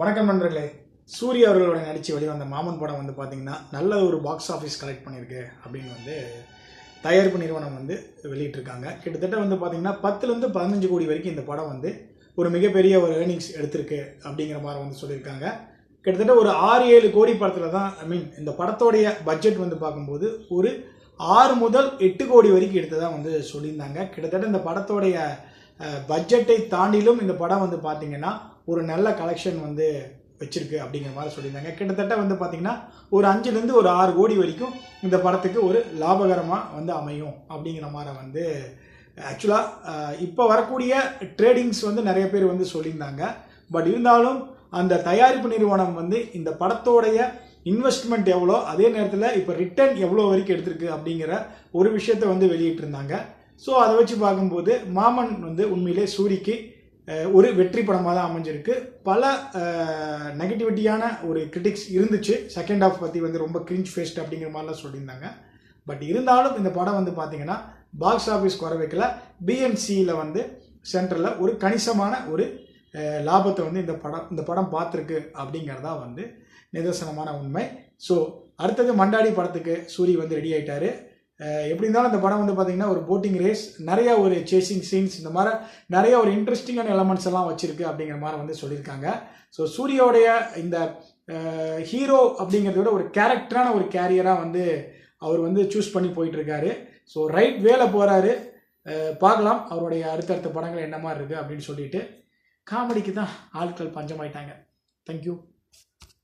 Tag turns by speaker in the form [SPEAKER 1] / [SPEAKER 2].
[SPEAKER 1] வணக்கம் நண்பர்களே. சூர்யா அவர்களோட நடித்து வெளிவந்த மாமன் படம் வந்து பார்த்திங்கன்னா நல்ல ஒரு பாக்ஸ் ஆஃபீஸ் கலெக்ட் பண்ணியிருக்கு அப்படின்னு வந்து தயாரிப்பு நிறுவனம் வந்து வெளியிட்டிருக்காங்க. கிட்டத்தட்ட வந்து பார்த்திங்கன்னா 10லேருந்து 15 கோடி வரைக்கும் இந்த படம் வந்து ஒரு மிகப்பெரிய ஒரு ஏர்னிங்ஸ் எடுத்திருக்கு அப்படிங்கிற மாதிரி வந்து சொல்லியிருக்காங்க. கிட்டத்தட்ட ஒரு 6-7 கோடி படத்தில் தான் இந்த படத்தோடைய பட்ஜெட் வந்து பார்க்கும்போது ஒரு 6 முதல் 8 கோடி வரைக்கும் எடுத்ததாக வந்து சொல்லியிருந்தாங்க. கிட்டத்தட்ட இந்த படத்தோடைய பட்ஜெட்டை தாண்டிலும் இந்த படம் வந்து பார்த்திங்கன்னா ஒரு நல்ல கலெக்ஷன் வந்து வச்சிருக்கு அப்படிங்கிற மாதிரி சொல்லியிருந்தாங்க. கிட்டத்தட்ட வந்து பார்த்திங்கன்னா ஒரு 5லேருந்து ஒரு 6 கோடி வரைக்கும் இந்த படத்துக்கு ஒரு லாபகரமாக வந்து அமையும் அப்படிங்கிற மாதிரி வந்து ஆக்சுவலாக இப்போ வரக்கூடிய ட்ரேடிங்ஸ் வந்து நிறைய பேர் வந்து சொல்லியிருந்தாங்க. பட் இருந்தாலும் அந்த தயாரிப்பு நிறுவனம் வந்து இந்த படத்தோடைய இன்வெஸ்ட்மெண்ட் எவ்வளோ, அதே நேரத்தில் இப்போ ரிட்டர்ன் எவ்வளோ வரைக்கும் எடுத்திருக்கு அப்படிங்கிற ஒரு விஷயத்தை வந்து வெளியிட்டிருந்தாங்க. ஸோ அதை வச்சு பார்க்கும்போது மாமன் வந்து உண்மையிலே சூரிக்கு ஒரு வெற்றி படமாக தான் அமைஞ்சிருக்கு. பல நெகட்டிவிட்டியான ஒரு கிரிட்டிக்ஸ் இருந்துச்சு. செகண்ட் ஹாஃப் பற்றி வந்து ரொம்ப கிரிஞ்ச் ஃபேஸ்ட் அப்படிங்கிற மாதிரிலாம் சொல்லியிருந்தாங்க. பட் இருந்தாலும் இந்த படம் வந்து பார்த்திங்கன்னா பாக்ஸ் ஆஃபீஸ் குறை வைக்கல. பிஎன்சியில் வந்து சென்டரில் ஒரு கணிசமான ஒரு லாபத்தை வந்து இந்த படம் பார்த்துருக்கு அப்படிங்கிறதா வந்து நிதர்சனமான உண்மை. ஸோ அடுத்தது மண்டாடி படத்துக்கு சூரி வந்து ரெடி ஆகிட்டாரு. எப்படி இருந்தாலும் இந்த படம் வந்து பார்த்திங்கன்னா ஒரு போட்டிங் ரேஸ், நிறைய ஒரு சேசிங் சீன்ஸ், இந்த மாதிரி நிறைய ஒரு இன்ட்ரெஸ்டிங்கான எலமெண்ட்ஸ் எல்லாம் வச்சுருக்கு அப்படிங்கிற மாதிரி வந்து சொல்லியிருக்காங்க. ஸோ சூரியோடைய இந்த ஹீரோ அப்படிங்கிறத விட ஒரு கேரக்டரான ஒரு கேரியராக வந்து அவர் வந்து சூஸ் பண்ணி போயிட்டுருக்காரு. ஸோ ரைட் வேலை போகிறாரு. பார்க்கலாம் அவருடைய அடுத்தடுத்த படங்கள் என்ன மாதிரி இருக்குது அப்படின்னு சொல்லிட்டு. காமெடிக்கு தான் ஆட்கள் பஞ்சமாயிட்டாங்க. தேங்க்யூ.